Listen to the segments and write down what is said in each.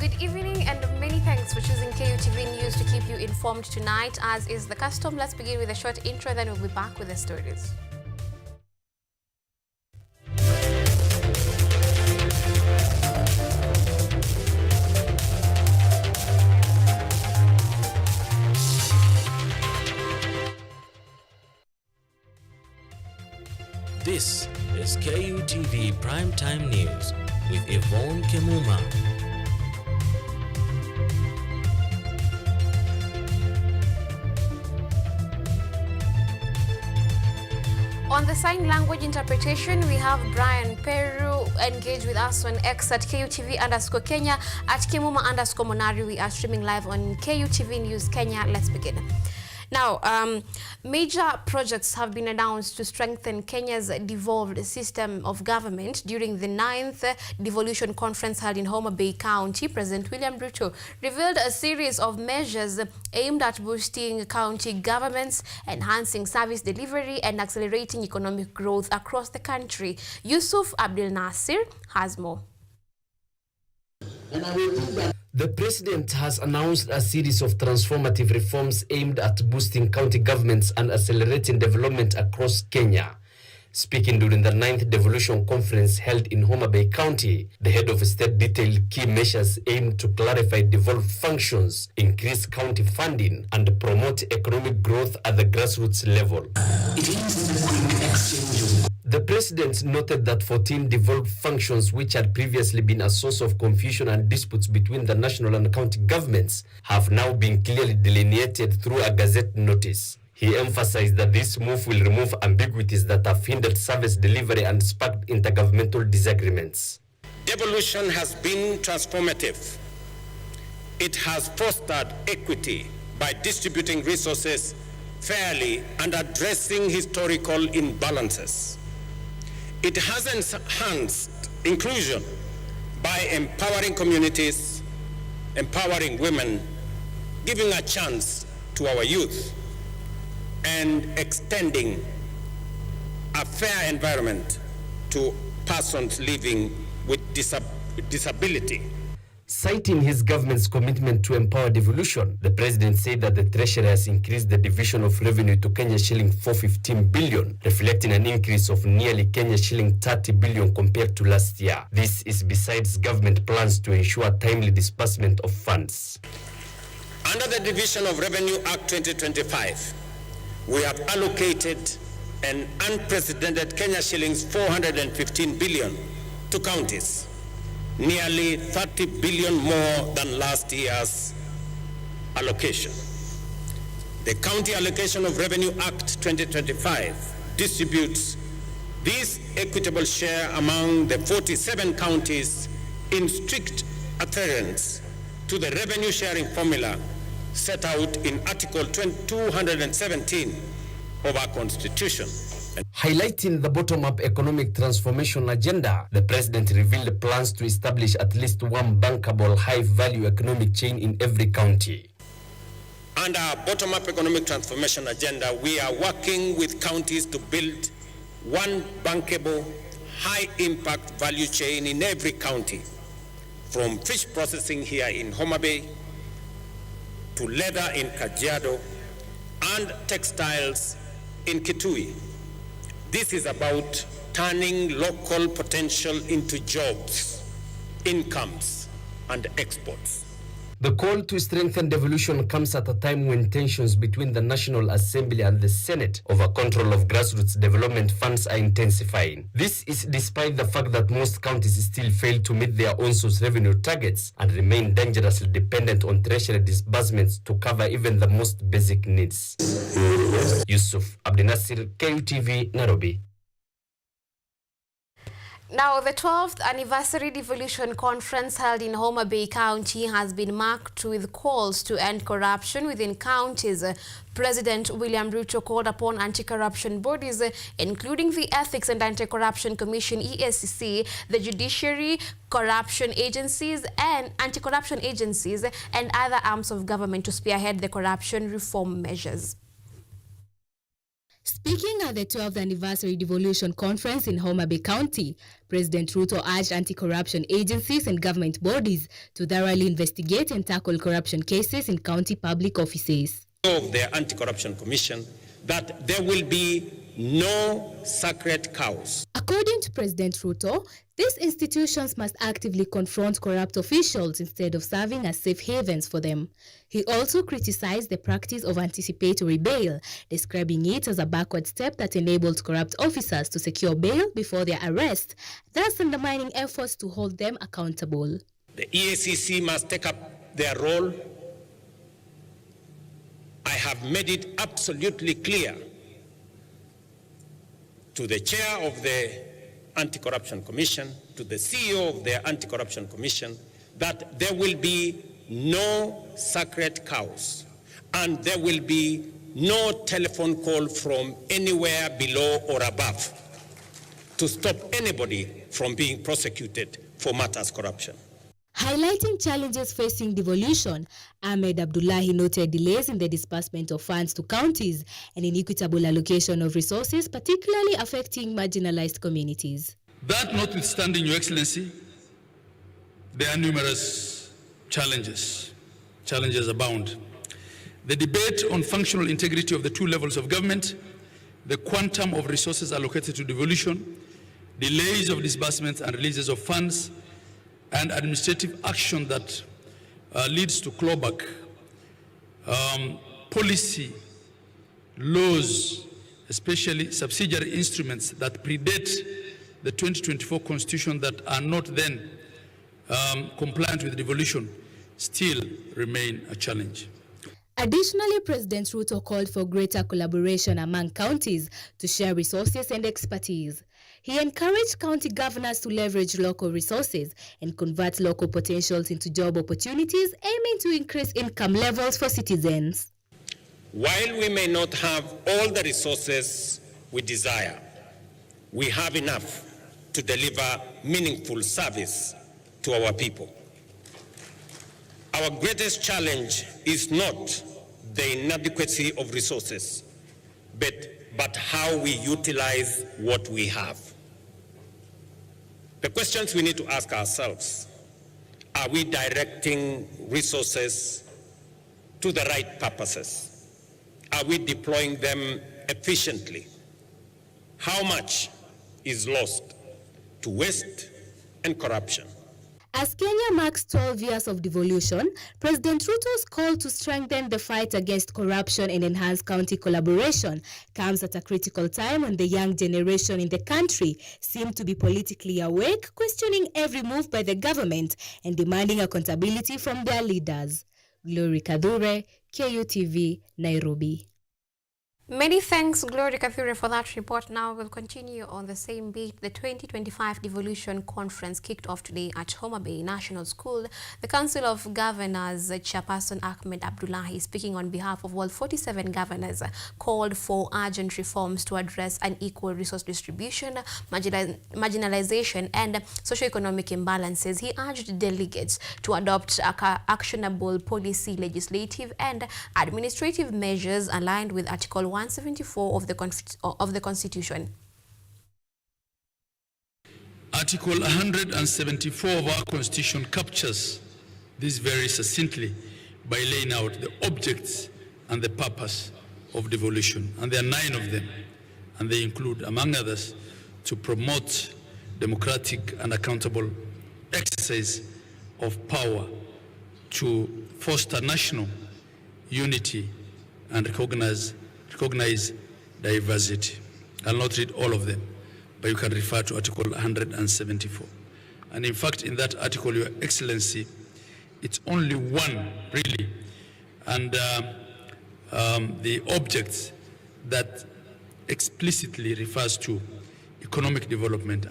Good evening and many thanks for choosing KUTV News to keep you informed tonight. As is the custom, let's begin with a short intro, then we'll be back with the stories. This is KUTV Primetime News with Yvonne Kemuma. On the sign language interpretation, we have Brian Peru engaged with us on X at KUTV_Kenya, at Kemuma_Monari. We are streaming live on KUTV News Kenya. Let's begin. Now, major projects have been announced to strengthen Kenya's devolved system of government. During the 9th Devolution Conference held in Homa Bay County, President William Ruto revealed a series of measures aimed at boosting county governments, enhancing service delivery, and accelerating economic growth across the country. Yusuf Abdul Nasir has more. The president has announced a series of transformative reforms aimed at boosting county governments and accelerating development across Kenya. Speaking during the 9th Devolution Conference held in Homa Bay County, the head of state detailed key measures aimed to clarify devolved functions, increase county funding, and promote economic growth at the grassroots level. The president noted that 14 devolved functions, which had previously been a source of confusion and disputes between the national and county governments, have now been clearly delineated through a gazette notice. He emphasized that this move will remove ambiguities that have hindered service delivery and sparked intergovernmental disagreements. Devolution has been transformative. It has fostered equity by distributing resources fairly and addressing historical imbalances. It has enhanced inclusion by empowering communities, empowering women, giving a chance to our youth, and extending a fair environment to persons living with disability. Citing his government's commitment to empower devolution, the president said that the treasury has increased the division of revenue to Kenya shilling 415 billion, reflecting an increase of nearly Kenya shilling 30 billion compared to last year. This is besides government plans to ensure timely disbursement of funds. Under the Division of Revenue Act 2025, we have allocated an unprecedented Kenya shillings 415 billion to counties, nearly 30 billion more than last year's allocation. The County Allocation of Revenue Act 2025 distributes this equitable share among the 47 counties in strict adherence to the revenue sharing formula set out in Article 217 of our Constitution. Highlighting the bottom-up economic transformation agenda, the president revealed plans to establish at least one bankable high-value economic chain in every county. Under our bottom-up economic transformation agenda, we are working with counties to build one bankable, high-impact value chain in every county, from fish processing here in Homa Bay, to leather in Kajiado, and textiles in Kutv. This is about turning local potential into jobs, incomes, and exports. The call to strengthen devolution comes at a time when tensions between the National Assembly and the Senate over control of grassroots development funds are intensifying. This is despite the fact that most counties still fail to meet their own source revenue targets and remain dangerously dependent on treasury disbursements to cover even the most basic needs. Yusuf Abdul Nasir, KUTV, Nairobi. Now, the 12th Anniversary Devolution Conference held in Homa Bay County has been marked with calls to end corruption within counties. President William Ruto called upon anti-corruption bodies, including the Ethics and Anti-Corruption Commission, EACC, the Judiciary, corruption agencies and anti-corruption agencies, and other arms of government to spearhead the corruption reform measures. Speaking at the 12th Anniversary Devolution Conference in Homa Bay County, President Ruto urged anti-corruption agencies and government bodies to thoroughly investigate and tackle corruption cases in county public offices. Of the Anti-Corruption Commission, that there will be no sacred cows. According to President Ruto, these institutions must actively confront corrupt officials instead of serving as safe havens for them. He also criticized the practice of anticipatory bail, describing it as a backward step that enabled corrupt officers to secure bail before their arrest, thus undermining efforts to hold them accountable. The EACC must take up their role. I have made it absolutely clear to the chair of the Anti-Corruption Commission, to the CEO of the Anti-Corruption Commission, that there will be no sacred cows and there will be no telephone call from anywhere below or above to stop anybody from being prosecuted for matters corruption. Highlighting challenges facing devolution, Ahmed Abdullahi noted delays in the disbursement of funds to counties and inequitable allocation of resources, particularly affecting marginalized communities. That notwithstanding, Your Excellency, there are numerous challenges. Challenges abound. The debate on functional integrity of the two levels of government, the quantum of resources allocated to devolution, delays of disbursements and releases of funds, and administrative action that leads to clawback, policy, laws, especially subsidiary instruments that predate the 2024 Constitution that are not then compliant with devolution still remain a challenge. Additionally, President Ruto called for greater collaboration among counties to share resources and expertise. He encouraged county governors to leverage local resources and convert local potentials into job opportunities, aiming to increase income levels for citizens. While we may not have all the resources we desire, we have enough to deliver meaningful service to our people. Our greatest challenge is not the inadequacy of resources, but how we utilize what we have. The questions we need to ask ourselves: are we directing resources to the right purposes? Are we deploying them efficiently? How much is lost to waste and corruption? As Kenya marks 12 years of devolution, President Ruto's call to strengthen the fight against corruption and enhance county collaboration comes at a critical time when the young generation in the country seem to be politically awake, questioning every move by the government and demanding accountability from their leaders. Glory Kadhure, KUTV, Nairobi. Many thanks, Glory Kathure, for that report. Now we'll continue on the same beat. The 2025 Devolution Conference kicked off today at Homa Bay National School. The Council of Governors Chairperson Ahmed Abdullahi, speaking on behalf of all 47 governors, called for urgent reforms to address unequal resource distribution, marginalization, and socioeconomic imbalances. He urged delegates to adopt actionable policy, legislative, and administrative measures aligned with Article 174 of the Constitution. Article 174 of our Constitution captures this very succinctly by laying out the objects and the purpose of devolution. And there are 9 of them. And they include, among others, to promote democratic and accountable exercise of power, to foster national unity and recognize diversity. I'll not read all of them, but you can refer to Article 174. And in fact, in that article, Your Excellency, it's only one, really, and the objects that explicitly refers to economic development.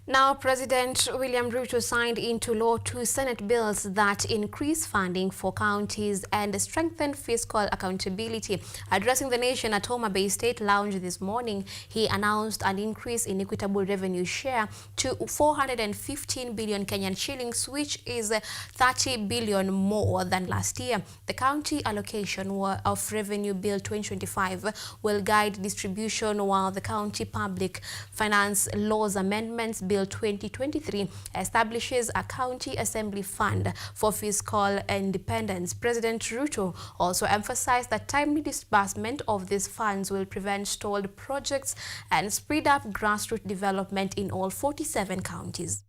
Now, President William Ruto signed into law 2 Senate bills that increase funding for counties and strengthen fiscal accountability. Addressing the nation at Homa Bay State Lounge this morning, he announced an increase in equitable revenue share to 415 billion Kenyan shillings, which is 30 billion more than last year. The county allocation of Revenue Bill 2025 will guide distribution, while the County Public Finance Laws Amendments Bill 2023 establishes a county assembly fund for fiscal independence. President Ruto also emphasized that timely disbursement of these funds will prevent stalled projects and speed up grassroots development in all 47 counties.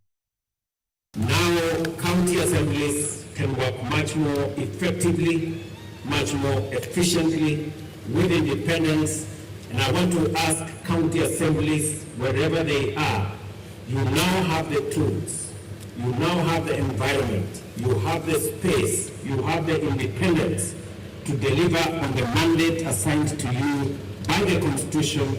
Now, county assemblies can work much more effectively, much more efficiently, with independence. And I want to ask county assemblies, wherever they are, you now have the tools, you now have the environment, you have the space, you have the independence to deliver on the mandate assigned to you by the Constitution,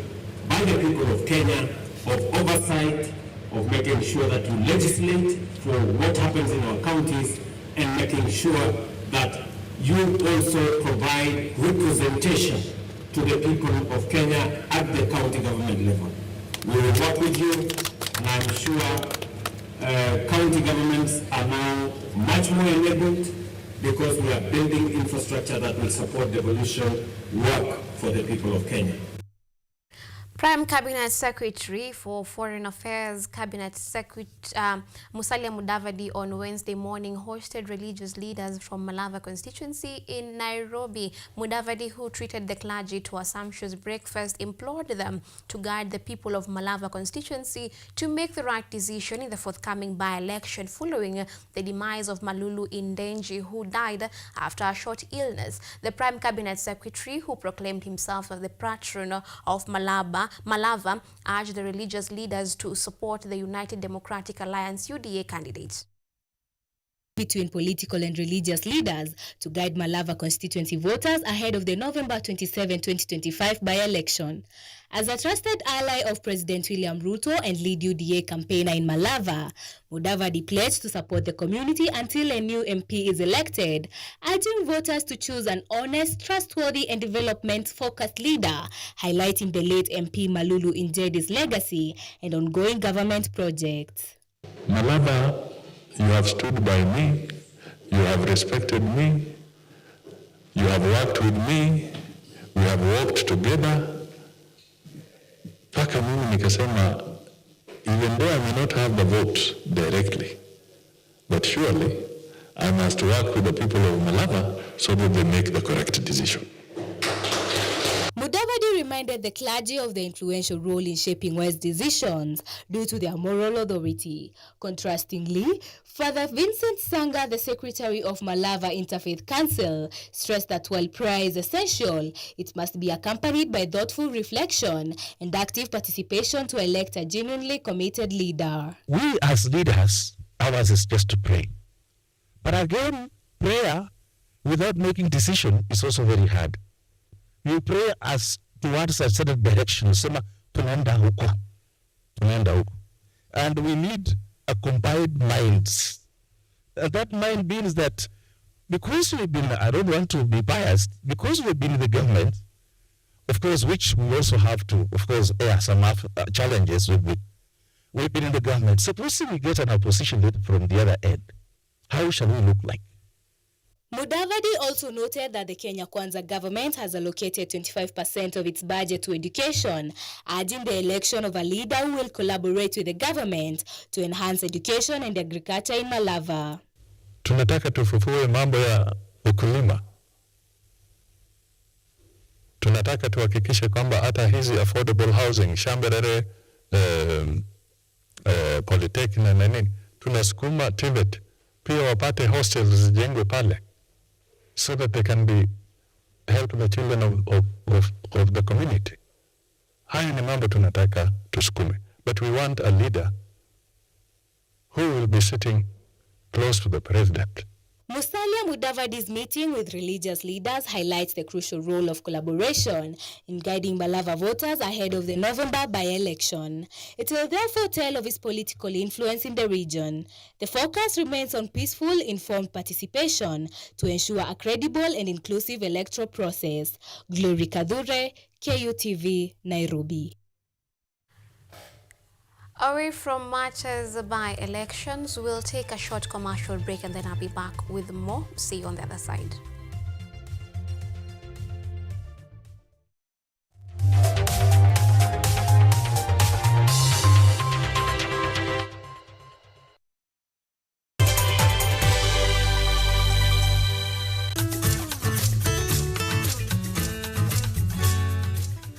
by the people of Kenya, of oversight, of making sure that you legislate for what happens in our counties, and making sure that you also provide representation to the people of Kenya at the county government level. We will work with you, and I'm sure county governments are now much more enabled because we are building infrastructure that will support devolution work for the people of Kenya. Prime Cabinet Secretary for Foreign Affairs Cabinet Secretary Musalia Mudavadi on Wednesday morning hosted religious leaders from Malava constituency in Nairobi. Mudavadi, who treated the clergy to a sumptuous breakfast, implored them to guide the people of Malava constituency to make the right decision in the forthcoming by-election following the demise of Malulu Indenji, who died after a short illness. The Prime Cabinet Secretary, who proclaimed himself as the patron of Malava, urged the religious leaders to support the United Democratic Alliance UDA candidate. Between political and religious leaders to guide Malava constituency voters ahead of the November 27, 2025 by-election. As a trusted ally of President William Ruto and lead UDA campaigner in Malava, Mudavadi pledged to support the community until a new MP is elected, urging voters to choose an honest, trustworthy and development-focused leader, highlighting the late MP Malulu Injedi's legacy and ongoing government projects. Malava, you have stood by me, you have respected me, you have worked with me, we have worked together. Paka mimi nikasema, even though I may not have the votes directly, but surely I must work with the people of Malava so that they make the correct decision. Mudavadi reminded the clergy of the influential role in shaping West decisions due to their moral authority. Contrastingly, Father Vincent Sanga, the secretary of Malava Interfaith Council, stressed that while prayer is essential, it must be accompanied by thoughtful reflection and active participation to elect a genuinely committed leader. We as leaders, ours is just to pray. But again, prayer without making decision is also very hard. You pray as towards a certain direction. And we need a combined minds. And that mind means that because we've been, I don't want to be biased, because we've been in the government, of course, which we also have to, of course, air some challenges. We've been in the government. Supposing we get an opposition leader from the other end, how shall we look like? Mudavadi also noted that the Kenya Kwanza government has allocated 25% of its budget to education, urging the election of a leader who will collaborate with the government to enhance education and agriculture in Malava. Tunataka tufufue mambo ya ukulima. Tunataka tuhakikishe kwamba hata hizi affordable housing, Shamberere, Polytechnic na nini, tunasukuma TVET, pia wapate hostels zijengwe pale, so that they can be help the children of the community. Haya ni mambo tunataka tusukume. But we want a leader who will be sitting close to the president. Musalia Mudavadi's meeting with religious leaders highlights the crucial role of collaboration in guiding Malava voters ahead of the November by-election. It will therefore tell of his political influence in the region. The focus remains on peaceful, informed participation to ensure a credible and inclusive electoral process. Glory Kadure, KUTV, Nairobi. Away from matches by elections, we'll take a short commercial break and then I'll be back with more. See you on the other side.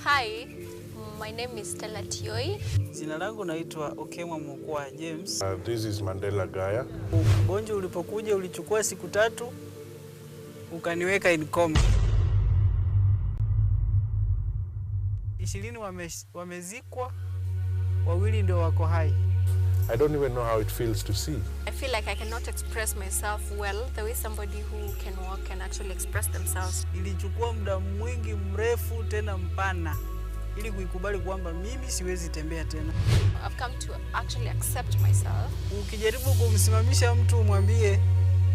Hi, my name is Stella Tioi. Jina langu naitwa Kemuma James. This is Mandela Gaya. Ugonjwa ulipokuja ulichukua siku 3 ukaniweka in coma. 20 wamezikwa, 2 ndio wako hai. I don't even know how it feels to see. I feel like I cannot express myself well the way somebody who can walk can actually express themselves. Ilichukua muda mwingi mrefu tena mpana ili kuikubali kwamba mimi siwezi tembea tena. I've come to actually accept myself. Ukijaribu kumsimamisha mtu umwambie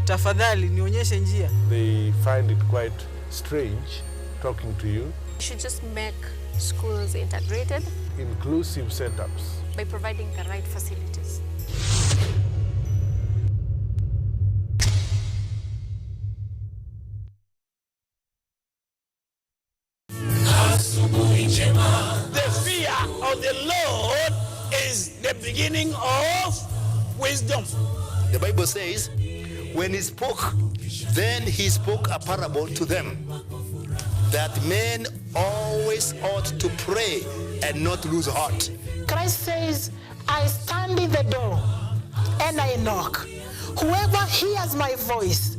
tafadhali nionyeshe njia, They find it quite strange talking to you. You should just make schools integrated, Inclusive setups. by providing the right facilities. The fear of the Lord is the beginning of wisdom. The Bible says, when he spoke, then he spoke a parable to them, that men always ought to pray and not lose heart. Christ says, I stand in the door and I knock. Whoever hears my voice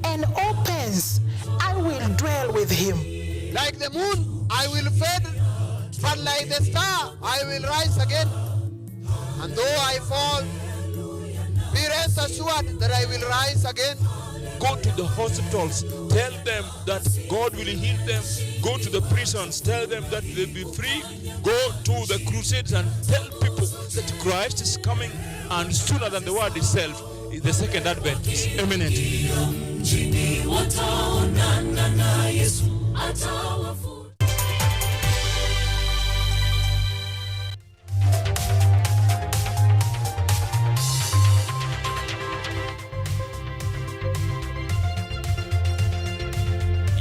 and opens, I will dwell with him. Like the moon, I will fade, but like the star, I will rise again. And though I fall, be rest assured that I will rise again. Go to the hospitals, tell them that God will heal them. Go to the prisons, tell them that they'll be free. Go to the crusades and tell people that Christ is coming, and sooner than the word itself, the second advent is imminent.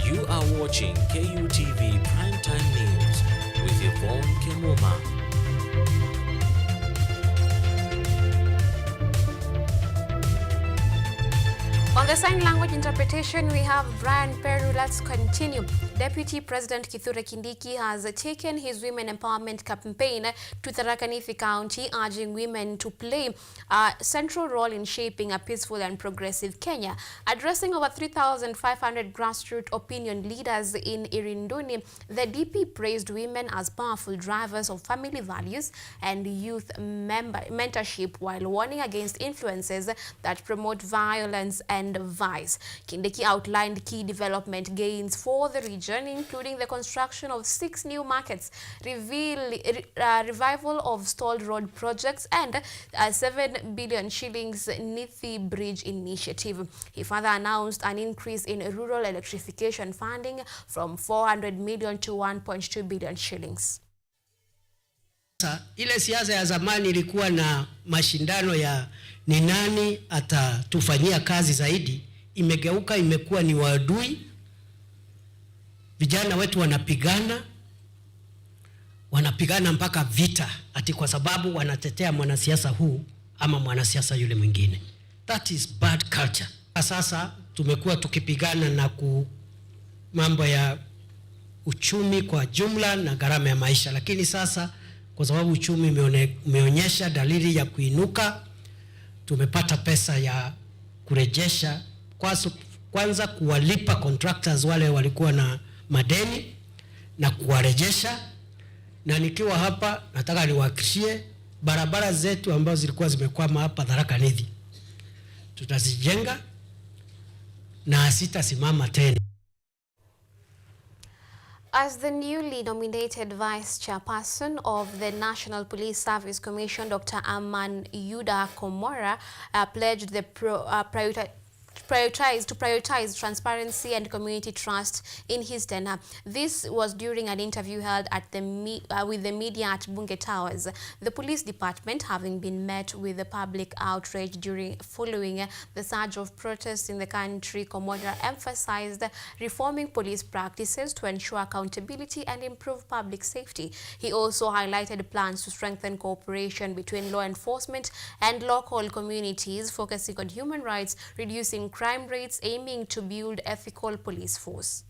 You are watching KUTV Primetime News with Yvonne Kemuma. On the sign language interpretation, we have Brian Peru. Let's continue. Deputy President Kithure Kindiki has taken his women empowerment campaign to Tharaka Nithi County, urging women to play a central role in shaping a peaceful and progressive Kenya. Addressing over 3,500 grassroots opinion leaders in Irinduni, the DP praised women as powerful drivers of family values and youth mentorship, while warning against influences that promote violence and vice. Kindiki outlined key development gains for the region, including the construction of 6 new markets, revival of stalled road projects, and 7 billion shillings Nithi Bridge initiative. He further announced an increase in rural electrification funding from 400 million to 1.2 billion shillings. Ile siasa ya zamani ilikuwa na mashindano ya ni nani atatufanyia kazi zaidi, imegeuka imekuwa ni waadui. Vijana wetu wanapigana mpaka vita ati kwa sababu wanatetea mwanasiasa huu ama mwanasiasa yule mwingine. That is bad culture. Sasa tumekuwa tukipigana na mambo ya uchumi kwa jumla na gharama ya maisha, lakini sasa kwa sababu uchumi umeonyesha dalili ya kuinuka, tumepata pesa ya kurejesha kwanza kuwalipa contractors wale walikuwa na madeni na kuwarejesha. Na nikiwa hapa nataka niwahakikishie barabara zetu ambazo zilikuwa zimekwama hapa Tharaka Nithi tutazijenga, na sitasimama tena. As the newly nominated Vice Chairperson of the National Police Service Commission, Dr. Aman Yuda Komora pledged the prioritize transparency and community trust in his tenure. This was during an interview held at with the media at Bunge Towers. The police department, having been met with the public outrage following the surge of protests in the country, Komora emphasized reforming police practices to ensure accountability and improve public safety. He also highlighted plans to strengthen cooperation between law enforcement and local communities, focusing on human rights, reducing crime rates, aiming to build ethical police force.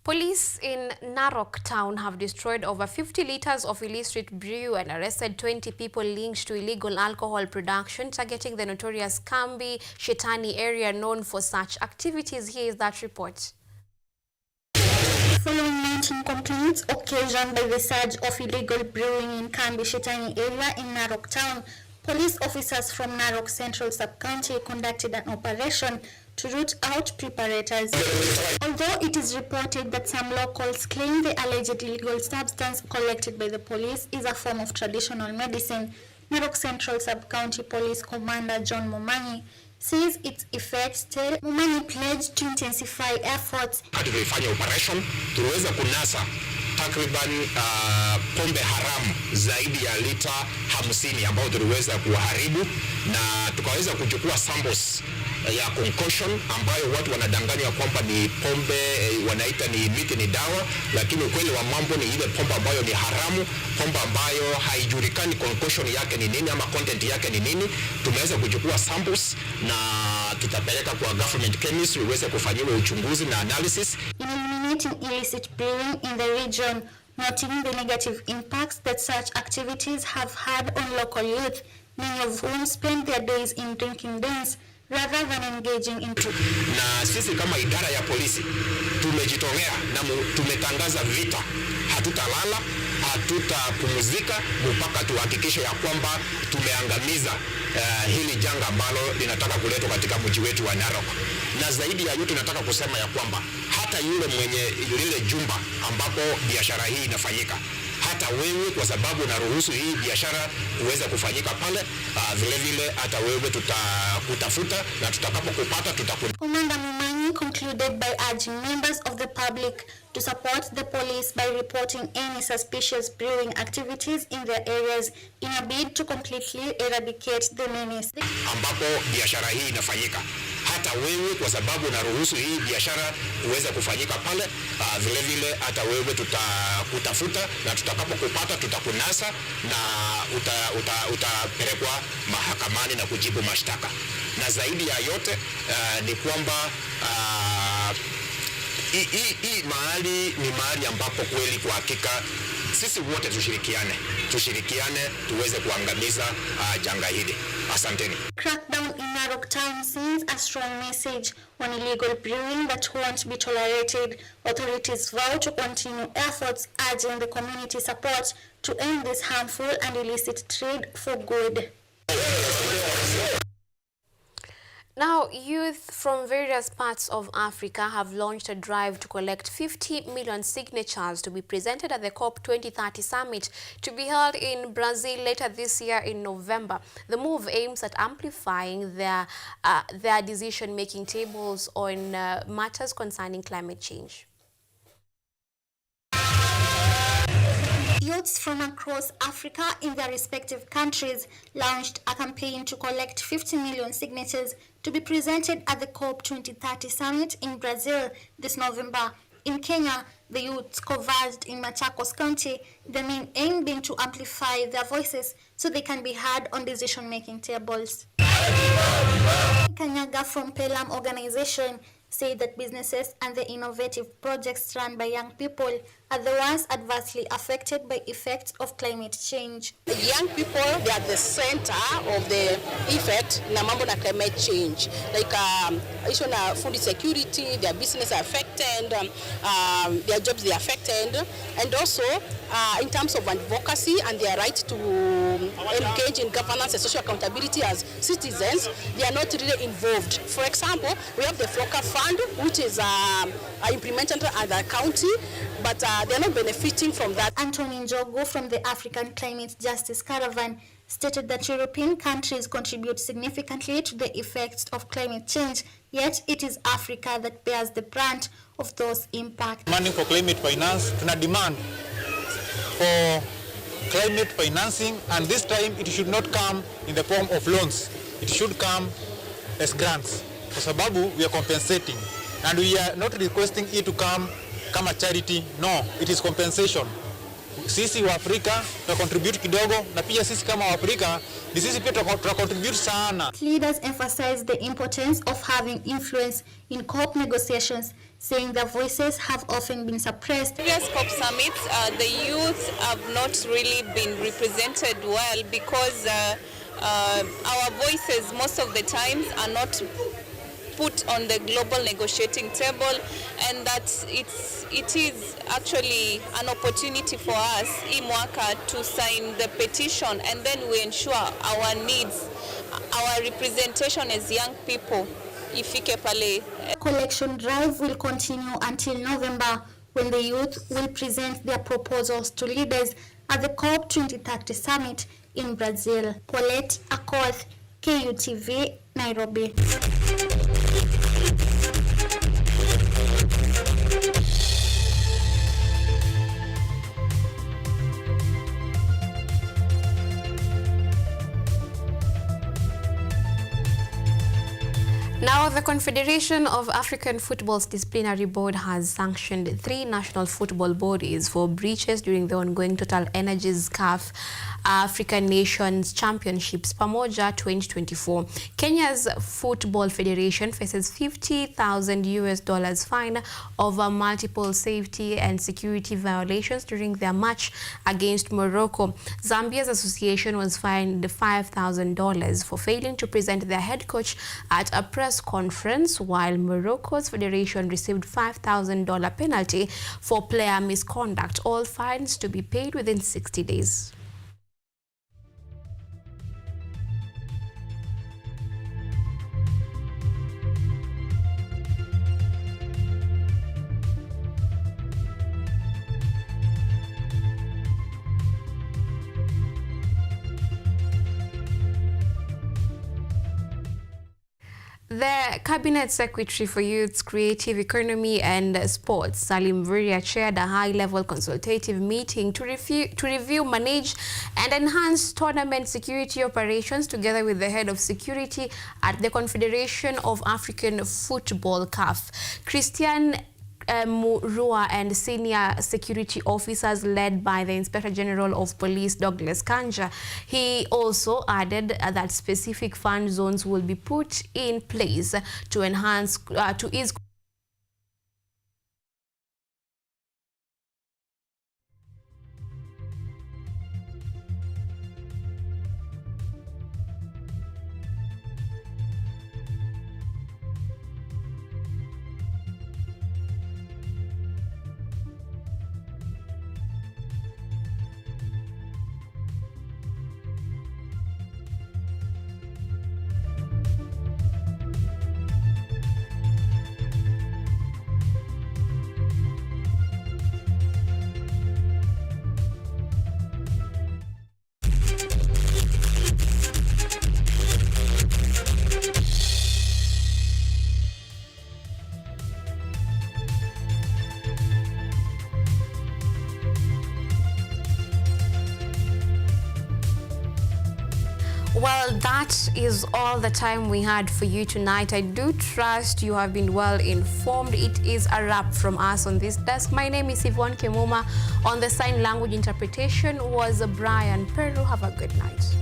Police in Narok town have destroyed over 50 liters of illicit brew and arrested 20 people linked to illegal alcohol production, targeting the notorious Kambi Shetani area known for such activities. Here is that report. Following 19 complaints occasioned by the surge of illegal brewing in Kambi Shetani area in Narok town, police officers from Narok Central Sub-County conducted an operation to root out preparators. Although it is reported that some locals claim the alleged illegal substance collected by the police is a form of traditional medicine, Narok Central Sub-County Police Commander John Mumanyi says its effects tell. Mumanyi pledged to intensify efforts. Tulifanya operation, tuliweza kunasa takriban pombe haramu zaidi ya lita 50 ambao tuliweza kuharibu, na tukaweza kuchukua samples ya concoction ambayo watu wanadanganya kwamba ni pombe, wanaita ni miti ni dawa, lakini ukweli wa mambo ni ile pombe ambayo ni haramu, pombe ambayo haijulikani concoction yake ni nini ama content yake ni nini. Tumeweza kuchukua samples na tutapeleka kwa government chemist iweze kufanyiwa uchunguzi na analysis. In eliminating illicit brewing in the region, noting the negative impacts that such activities have had on local youth, many of whom spend their days in drinking dens rather than engaging in. Na sisi kama idara ya polisi tumejitolea na tumetangaza vita, hatutalala, hatutapumzika mpaka tuhakikishe ya kwamba tumeangamiza hili janga ambalo linataka kuletwa katika mji wetu wa Narok. Na zaidi ya yote nataka kusema ya kwamba hata yule mwenye lile jumba ambapo biashara hii inafanyika, hata wewe kwa sababu unaruhusu hii biashara kuweza kufanyika pale, vile vile hata wewe tutakutafuta na tutakapokupata tutakuta. Commander Mumanyi concluded by urging members of the public to support the police by reporting any suspicious brewing activities in their areas in a bid to completely eradicate the menace. Ambapo biashara hii inafanyika, hata wewe kwa sababu unaruhusu hii biashara kuweza kufanyika pale, vile vile hata wewe tutakutafuta na tutakapokupata tutakunasa na utapelekwa mahakamani na kujibu mashtaka. Na zaidi ya yote ni kwamba hii mahali ni mahali ambapo kweli kwa hakika sisi wote tushirikiane tuweze kuangamiza janga hili. Asanteni. Crackdown in Narok town sends a strong message on illegal brewing that won't be tolerated. Authorities vow to continue efforts, urging the community support to end this harmful and illicit trade for good. Now, youth from various parts of Africa have launched a drive to collect 50 million signatures to be presented at the COP 2030 summit to be held in Brazil later this year in November. The move aims at amplifying their decision-making tables on matters concerning climate change. Youths from across Africa in their respective countries launched a campaign to collect 50 million signatures to be presented at the COP 2030 summit in Brazil this November. In Kenya, the youths converged in Machakos County, the main aim being to amplify their voices so they can be heard on decision-making tables. Kanyaga from Pelam organization say that businesses and the innovative projects run by young people are the ones adversely affected by effects of climate change. The young people, they are the center of the effect na mambo na climate change. Like issue na food security, their business are affected, their jobs are affected, and also in terms of advocacy and their right to engage in governance and social accountability as citizens, they are not really involved. For example, we have the FLOCA fund, which is implemented at the county, but they are not benefiting from that. Anthony Njogu from the African Climate Justice Caravan stated that European countries contribute significantly to the effects of climate change, yet it is Africa that bears the brunt of those impacts. Demanding for climate finance, tuna demand for climate financing, and this time it should not come in the form of loans. It should come as grants. Kwa sababu we are compensating, and we are not requesting it to come kama charity. No, it is compensation. Sisi wa Afrika tuna contribute kidogo, na pia sisi kama wa Afrika ni sisi pia tuna contribute sana. Leaders emphasize the importance of having influence in COP negotiations, saying their voices have often been suppressed. Previous COP summits, the youth have not really been represented well because our voices most of the times are not put on the global negotiating table, and that it is actually an opportunity for us mwaka to sign the petition, and then we ensure our needs, our representation as young people ifike pale. Collection drive will continue until November, when the youth will present their proposals to leaders at the COP 2030 summit in Brazil. Paulette Akoth, KUTV, Nairobi. Now, the Confederation of African Football's Disciplinary Board has sanctioned 3 national football bodies for breaches during the ongoing Total Energies CAF African Nations Championships Pamoja 2024. Kenya's Football Federation faces $50,000 fine over multiple safety and security violations during their match against Morocco. Zambia's association was fined $5,000 for failing to present their head coach at a press conference, while Morocco's federation received $5,000 penalty for player misconduct, all fines to be paid within 60 days. The Cabinet Secretary for Youth, Creative Economy and Sports, Salim Vuria, chaired a high-level consultative meeting to review, manage and enhance tournament security operations together with the head of security at the Confederation of African Football CAF, Christian Murua, and senior security officers led by the Inspector General of Police, Douglas Kanja. He also added that specific fund zones will be put in place to enhance, to ease Well, that is all the time we had for you tonight. I do trust you have been well informed. It is a wrap from us on this desk. My name is Yvonne Kemuma. On the sign language interpretation was Brian Peru. Have a good night.